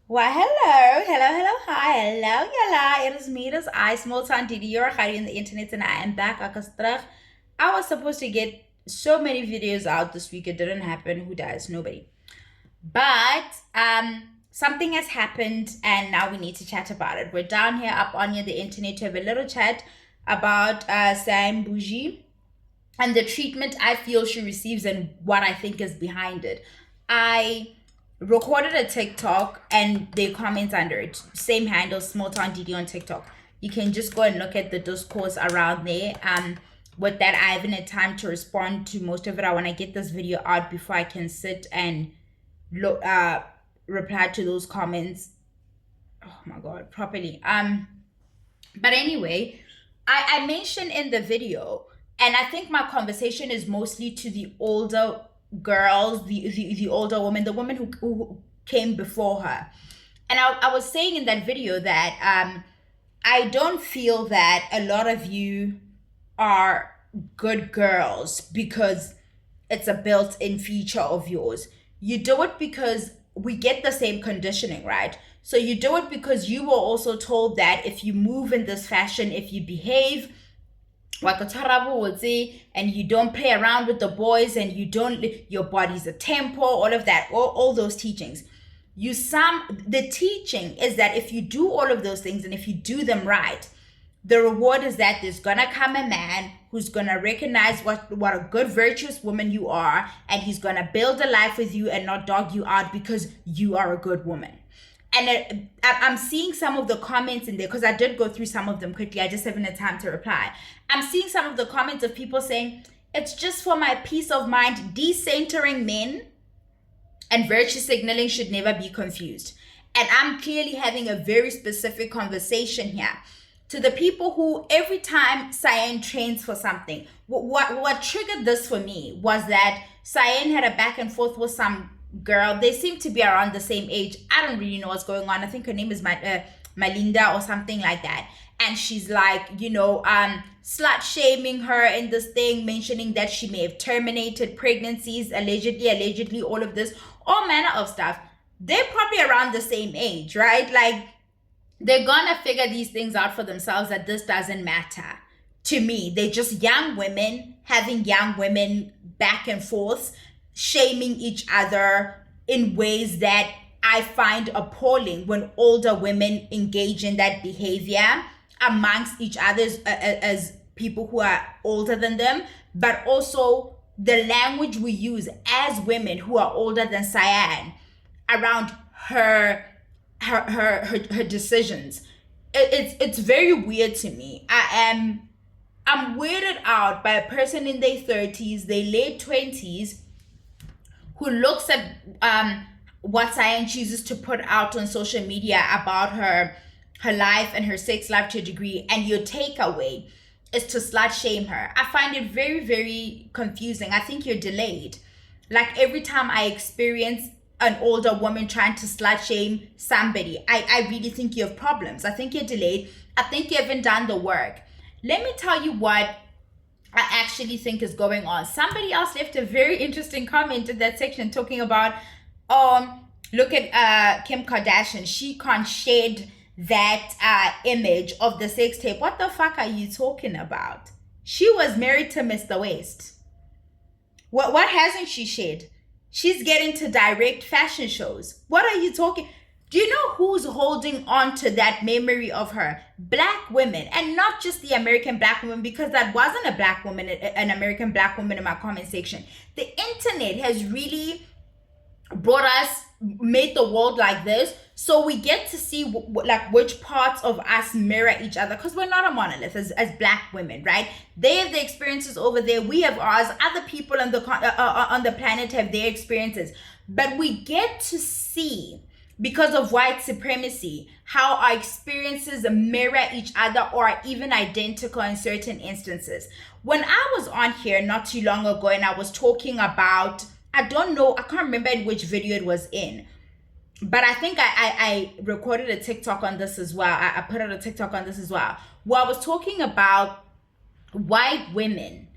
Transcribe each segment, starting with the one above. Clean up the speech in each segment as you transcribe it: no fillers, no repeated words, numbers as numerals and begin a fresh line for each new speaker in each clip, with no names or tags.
Well, hi, hello, yala. It is me, it is I, small town Didi. You're hiding on the internet, and I am back. I was supposed to get so many videos out this week. It didn't happen. Who does? Nobody. But something has happened, and now we need to chat about it. We're down here up on the internet to have a little chat about Cyan Boujee and the treatment I feel she receives and what I think is behind it. I recorded a TikTok and they comment under it. Same handle, Small Town DD on TikTok. You can just go and look at the discourse around there. With that, I haven't had time to respond to most of it. I want to get this video out before I can sit and look, reply to those comments. Oh my god, properly. But anyway, I mentioned in the video, and I think my conversation is mostly to the older girls, the older women, the women who came before her. And I was saying in that video that I don't feel that a lot of you are good girls because it's a built-in feature of yours. You do it because we get the same conditioning, right? So you do it because you were also told that if you move in this fashion, if you behave and you don't play around with the boys and you don't, your body's a temple, all of that, all those teachings. The teaching is that if you do all of those things and if you do them right, the reward is that there's gonna come a man who's gonna recognize what a good virtuous woman you are, and he's gonna build a life with you and not dog you out because you are a good woman. And I'm seeing some of the comments in there because I did go through some of them quickly. I just haven't had time to reply. I'm seeing some of the comments of people saying it's just for my peace of mind. Decentering men and virtue signaling should never be confused. And I'm clearly having a very specific conversation here to the people who every time Cyan trains for something, what triggered this for me was that Cyan had a back and forth with some girl. They seem to be around the same age. I don't really know what's going on. I think her name is Malinda or something like that. And she's like, slut shaming her in this thing, mentioning that she may have terminated pregnancies, allegedly, all of this, all manner of stuff. They're probably around the same age, right? Like, they're gonna figure these things out for themselves that this doesn't matter. To me, they're just young women having young women back and forth, shaming each other in ways that I find appalling when older women engage in that behavior amongst each other as people who are older than them, but also the language we use as women who are older than Cyan around her decisions. It's very weird to me. I'm weirded out by a person in their 30s, their late 20s, who looks at what Cyan chooses to put out on social media about her life and her sex life to a degree, and your takeaway is to slut shame her. I find it very, very confusing. I think you're delayed. Like every time I experience an older woman trying to slut shame somebody, I really think you have problems. I think you're delayed. I think you haven't done the work. Let me tell you what I actually think is going on. Somebody else left a very interesting comment in that section talking about, look at Kim Kardashian. She can't shed that image of the sex tape. What the fuck are you talking about? She was married to Mr. West. What hasn't she shed? She's getting to direct fashion shows. What are you talking? Do you know who's holding on to that memory of her? Black women, and not just the American black woman, because that wasn't a black woman, an American black woman in my comment section. The internet has really made the world like this, so we get to see which parts of us mirror each other, because we're not a monolith as black women, right? They have their experiences over there, we have ours, other people on the planet have their experiences, but we get to see, because of white supremacy, how our experiences mirror each other or are even identical in certain instances. When I was on here not too long ago and I was talking about, I don't know, I can't remember in which video it was in, but I think I recorded a TikTok on this as well. I put out a TikTok on this as well, where I was talking about white women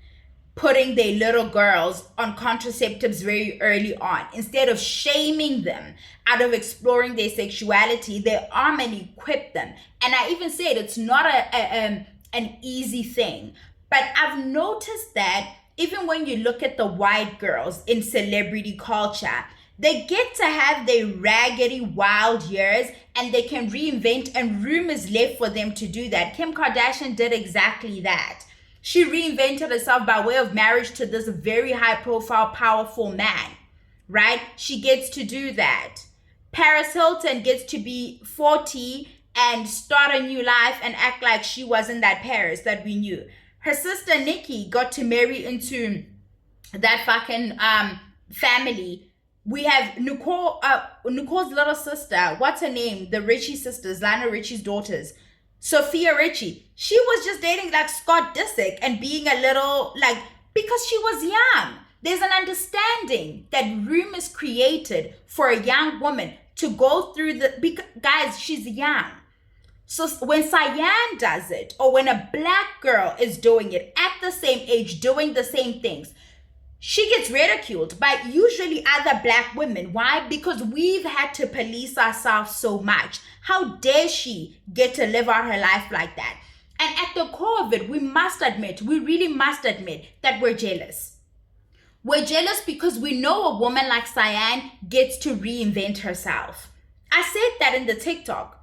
putting their little girls on contraceptives very early on. Instead of shaming them out of exploring their sexuality, they arm and equip them. And I even said it's not an easy thing. But I've noticed that even when you look at the white girls in celebrity culture, they get to have their raggedy, wild years and they can reinvent, and room is left for them to do that. Kim Kardashian did exactly that. She reinvented herself by way of marriage to this very high-profile, powerful man, right? She gets to do that. Paris Hilton gets to be 40 and start a new life and act like she wasn't that Paris that we knew. Her sister Nikki got to marry into that fucking family. We have Nicole's little sister. What's her name? The Richie sisters, Lionel Richie's daughters. Sophia Richie. She was just dating like Scott Disick and being a little like, because she was young. There's an understanding that room is created for a young woman to go through guys, she's young. So when Cyan does it, or when a black girl is doing it at the same age, doing the same things, she gets ridiculed by usually other black women. Why? Because we've had to police ourselves so much. How dare she get to live out her life like that? And at the core of it, we really must admit that we're jealous. We're jealous because we know a woman like Cyan gets to reinvent herself. I said that in the TikTok.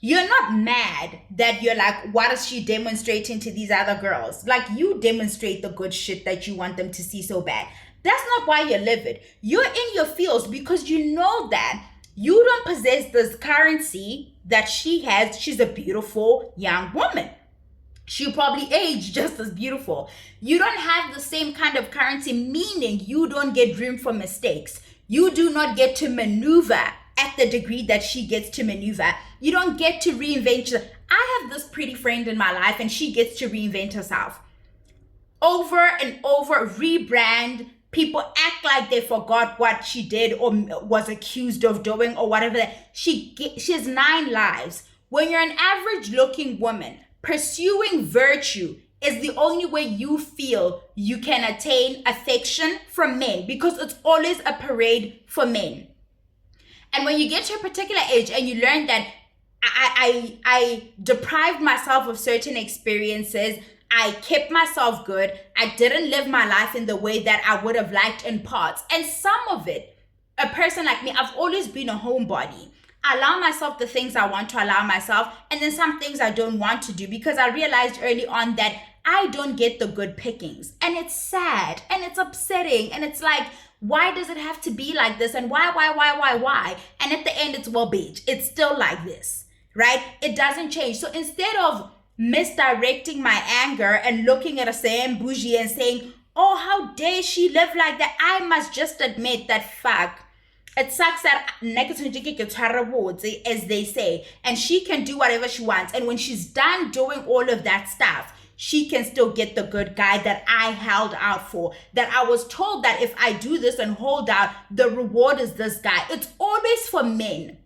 You're not mad that you're like, what is she demonstrating to these other girls? Like, you demonstrate the good shit that you want them to see so bad. That's not why you're livid. You're in your feels because you know that you don't possess this currency that she has. She's a beautiful young woman. She'll probably age just as beautiful. You don't have the same kind of currency, meaning you don't get room for mistakes. You do not get to maneuver at the degree that she gets to maneuver. You don't get to reinvent yourself. I have this pretty friend in my life and she gets to reinvent herself. Over and over, rebrand. People act like they forgot what she did or was accused of doing or whatever. She has 9 lives. When you're an average looking woman, pursuing virtue is the only way you feel you can attain affection from men, because it's always a parade for men. And when you get to a particular age and you learn that I deprived myself of certain experiences, I kept myself good, I didn't live my life in the way that I would have liked in parts. And some of it, a person like me, I've always been a homebody. I allow myself the things I want to allow myself, and then some things I don't want to do, because I realized early on that I don't get the good pickings. And it's sad and it's upsetting and it's like, why does it have to be like this? And why? And at the end, it's, well, bitch, it's still like this, right? It doesn't change. So instead of misdirecting my anger and looking at a Cyan Boujee and saying, oh, how dare she live like that? I must just admit that, fuck, it sucks that as they say, and she can do whatever she wants. And when she's done doing all of that stuff, she can still get the good guy that I held out for, that I was told that if I do this and hold out, the reward is this guy. It's always for men.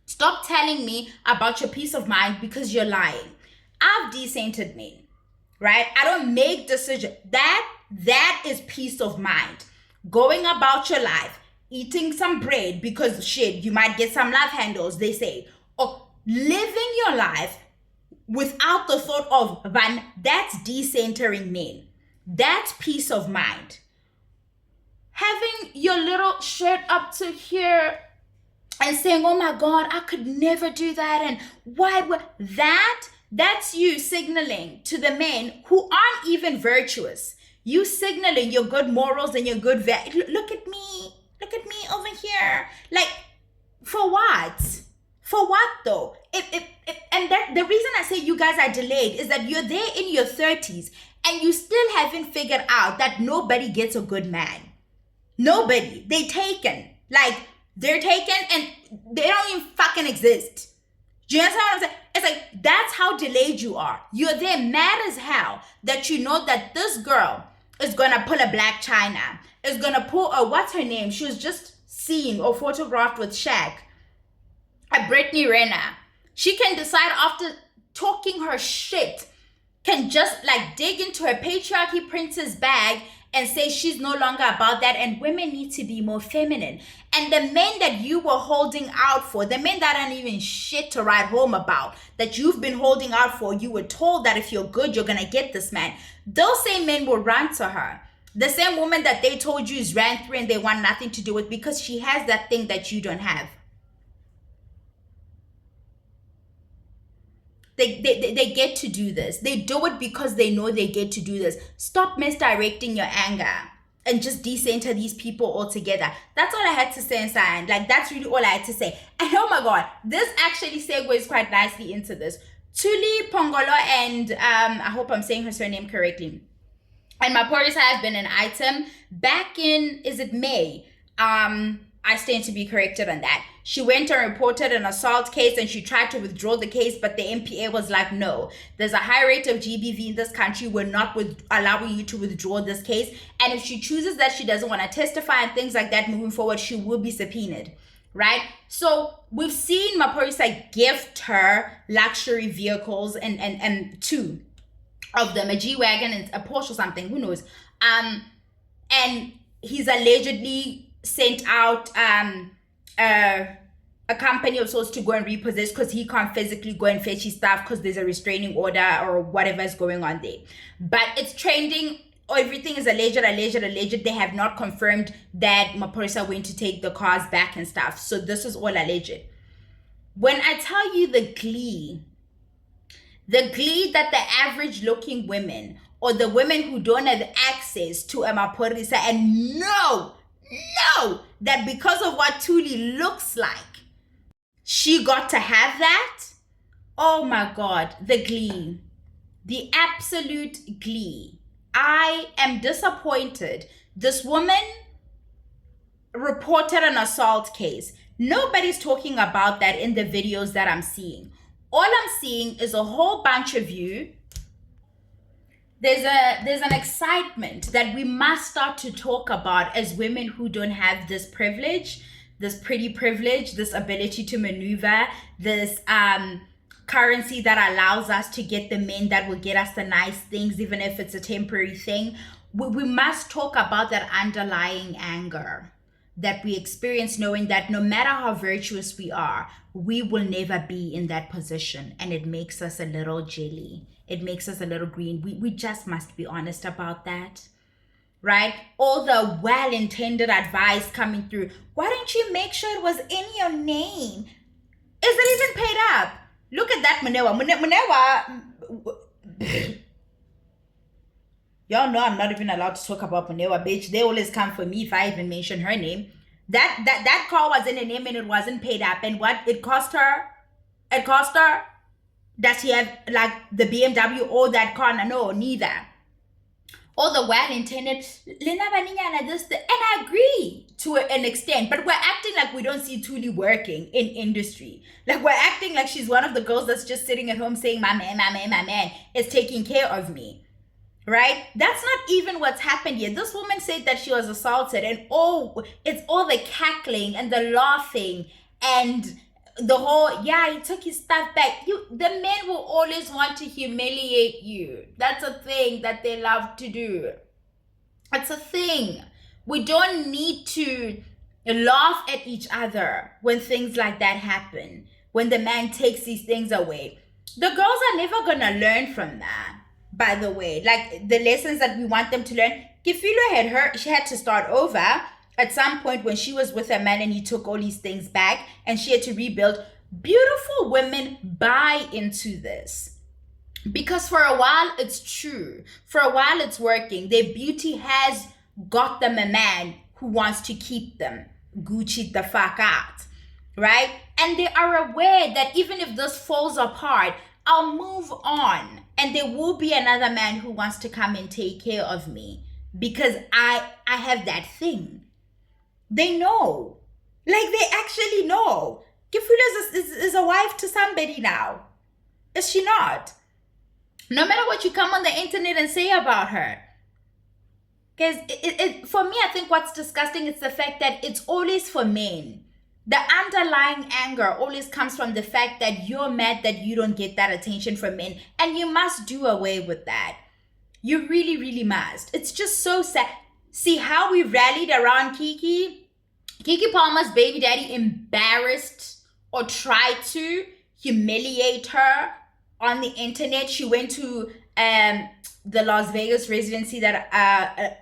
Stop telling me about your peace of mind, because you're lying. I've decentered men, right? I don't make decisions. That is peace of mind. Going about your life, eating some bread because shit, you might get some love handles, they say, or living your life without the thought of van, that's decentering men. That's peace of mind. Having your little shirt up to here and saying, oh my God, I could never do that. And why would that's you signaling to the men who aren't even virtuous. You signaling your good morals and your good look at me over here. Like, for what? For what though? And that the reason I say you guys are delayed is that you're there in your 30s and you still haven't figured out that nobody gets a good man. Nobody. They're taken and they don't even fucking exist. Do you understand what I'm saying? It's like, that's how delayed you are. You're there mad as hell that you know that this girl is gonna pull a Black China, is gonna pull a, what's her name? She was just seen or photographed with Shaq. A Brittany Renner. She can decide after talking her shit, can just like dig into her patriarchy princess bag and say she's no longer about that, and women need to be more feminine. And the men that you were holding out for, the men that aren't even shit to write home about, that you've been holding out for, you were told that if you're good, you're gonna get this man. Those same men will run to her. The same woman that they told you is ran through and they want nothing to do with, because she has that thing that you don't have. They get to do this. They do it because they know they get to do this. Stop misdirecting your anger and just decenter these people altogether. That's all I had to say, Cyan. Like, that's really all I had to say. And oh my God, this actually segues quite nicely into this. Thuli Phongolo and I hope I'm saying her surname correctly, and Maphorisa have been an item back in, is it May? I stand to be corrected on that. She went and reported an assault case and she tried to withdraw the case, but the MPA was like, no, there's a high rate of GBV in this country. We're not allowing you to withdraw this case. And if she chooses that she doesn't want to testify and things like that moving forward, she will be subpoenaed, right? So we've seen Maphorisa gift her luxury vehicles and two of them, a G-Wagon and a Porsche or something, who knows. And he's allegedly sent out a company of sorts to go and repossess because he can't physically go and fetch his stuff because there's a restraining order or whatever is going on there. But it's trending. Everything is alleged. They have not confirmed that Maphorisa went to take the cars back and stuff. So this is all alleged. When I tell you the glee that the average looking women or the women who don't have access to a Maphorisa and know that because of what Thuli looks like, she got to have that. Oh my God, the glee, the absolute glee. I am disappointed. This woman reported an assault case. Nobody's talking about that in the videos that I'm seeing. All I'm seeing is a whole bunch of you. There's an excitement that we must start to talk about as women who don't have this privilege, this pretty privilege, this ability to maneuver, this currency that allows us to get the men that will get us the nice things, even if it's a temporary thing. We must talk about that underlying anger that we experience, knowing that no matter how virtuous we are, we will never be in that position. And it makes us a little jelly. It makes us a little green. We just must be honest about that, right? All the well-intended advice coming through. Why don't you make sure it was in your name? Is it even paid up? Look at that Munewa. Y'all know I'm not even allowed to talk about Munewa, bitch. They always come for me if I even mention her name. That car was in her name and it wasn't paid up. And what it cost her? It cost her. Does she have like the BMW or that car? No, neither. All the well-intended, and I agree to an extent, but we're acting like we don't see Thuli working in industry. Like we're acting like she's one of the girls that's just sitting at home saying, my man is taking care of me. Right? That's not even what's happened here. This woman said that she was assaulted, and it's all the cackling and the laughing and the whole, yeah, he took his stuff back. The men will always want to humiliate you. That's a thing that they love to do. It's a thing. We don't need to laugh at each other when things like that happen, when the man takes these things away. The girls are never going to learn from that, by the way. Like the lessons that we want them to learn. Kifilo she had to start over at some point when she was with a man and he took all these things back and she had to rebuild. Beautiful women buy into this because for a while it's true. For a while it's working. Their beauty has got them a man who wants to keep them Gucci the fuck out, right? And they are aware that even if this falls apart, I'll move on and there will be another man who wants to come and take care of me because I have that thing. They know. Like, they actually know. Kifula is a wife to somebody now. Is she not? No matter what you come on the internet and say about her. Because for me, I think what's disgusting is the fact that it's always for men. The underlying anger always comes from the fact that you're mad that you don't get that attention from men. And you must do away with that. You really, really must. It's just so sad. See how we rallied around Keke? Keke Palmer's baby daddy embarrassed or tried to humiliate her on the internet. She went to the Las Vegas residency that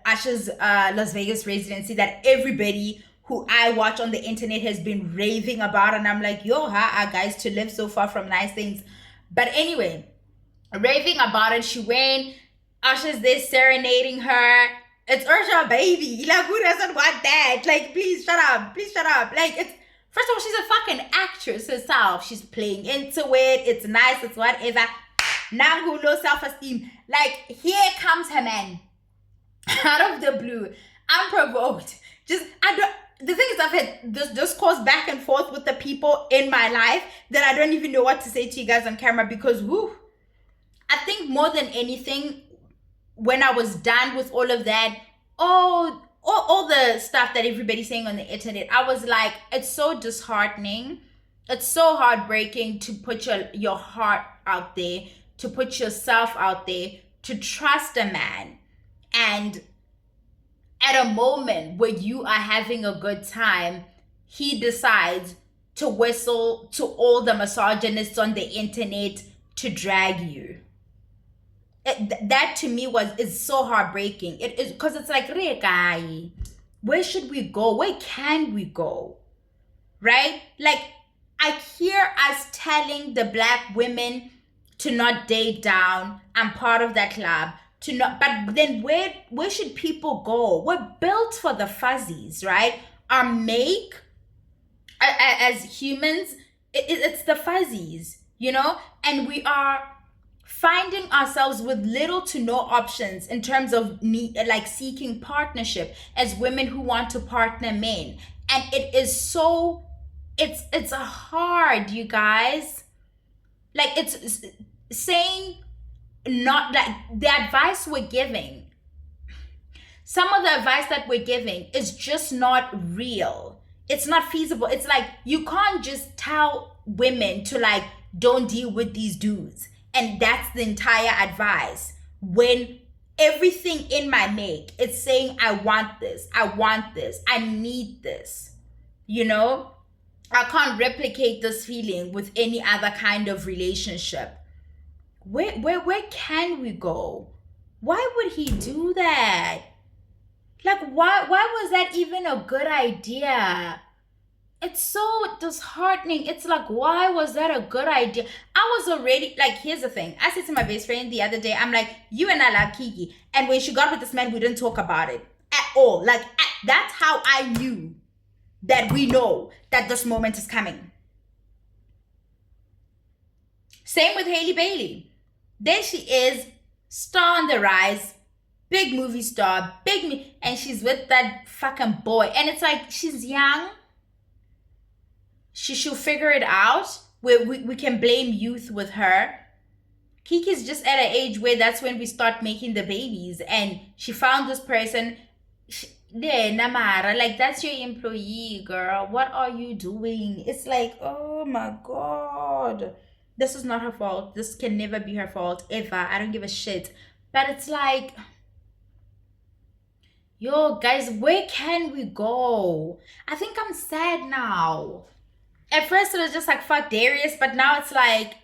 Usher's Las Vegas residency that everybody who I watch on the internet has been raving about, and I'm like, yo, how are guys to live so far from nice things? But anyway, raving about it. She went. Usher's there serenading her. It's Usher, baby. Like, who doesn't want that? Like, please shut up. Please shut up. Like, it's, first of all, she's a fucking actress herself. She's playing into it. It's nice. It's whatever. Nangu, low self-esteem. Like, here comes her man. Out of the blue. Unprovoked. Just, the thing is, I've had this discourse back and forth with the people in my life that I don't even know what to say to you guys on camera because, whoo, I think more than anything, when I was done with all of that, all the stuff that everybody's saying on the internet, I was like, it's so disheartening. It's so heartbreaking to put your heart out there, to put yourself out there, to trust a man. And at a moment where you are having a good time, he decides to whistle to all the misogynists on the internet to drag you. That to me is so heartbreaking. It is, because it's like, where should we go? Where can we go? Right? Like, I hear us telling the black women to not date down. I'm part of that club. To not, but then where should people go? We're built for the fuzzies, right? Our make as humans, it's the fuzzies, you know? And we are finding ourselves with little to no options in terms of seeking partnership as women who want to partner men. And it is so, it's hard, you guys. Like, it's saying, not like the advice we're giving, some of the advice that we're giving is just not real. It's not feasible. It's like, you can't just tell women to like, don't deal with these dudes. And that's the entire advice. When everything in my make, it's saying, I want this, I need this. You know, I can't replicate this feeling with any other kind of relationship. Where can we go? Why would he do that? Like, why was that even a good idea? It's so disheartening. It's like, why was that a good idea? I was already, like, here's the thing. I said to my best friend the other day, I'm like, you and I like Keke. And when she got with this man, we didn't talk about it at all. Like, that's how I knew that we know that this moment is coming. Same with Hailey Bailey. There she is, star on the rise, big movie star, and she's with that fucking boy. And it's like, she's young. She'll figure it out. We can blame youth with her. Keke's just at an age where that's when we start making the babies. And she found this person. Namara, like, that's your employee, girl. What are you doing? It's like, oh my God. This is not her fault. This can never be her fault, ever. I don't give a shit. But it's like, yo, guys, where can we go? I think I'm sad now. At first it was just like, fuck Darius, but now it's like,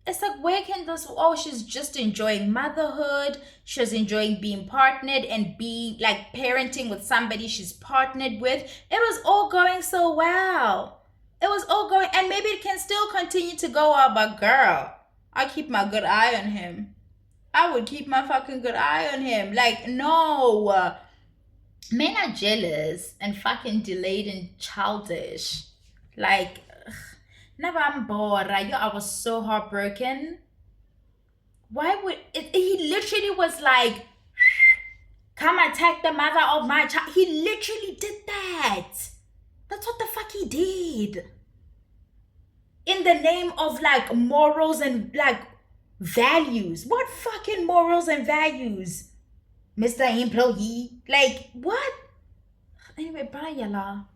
it's like, where can this, she's just enjoying motherhood. She's enjoying being partnered and being like parenting with somebody she's partnered with. It was all going so well. It was all going, and maybe it can still continue to go well, but girl, I keep my good eye on him. I would keep my fucking good eye on him. Like, no. Men are jealous and fucking delayed and childish. Like, never, I'm bored. I was so heartbroken. Why would he literally was like, come attack the mother of my child. He literally did that. That's what the fuck he did. In the name of like morals and like values. What fucking morals and values, Mr. Employee? Like, what? Anyway, bye, yalla.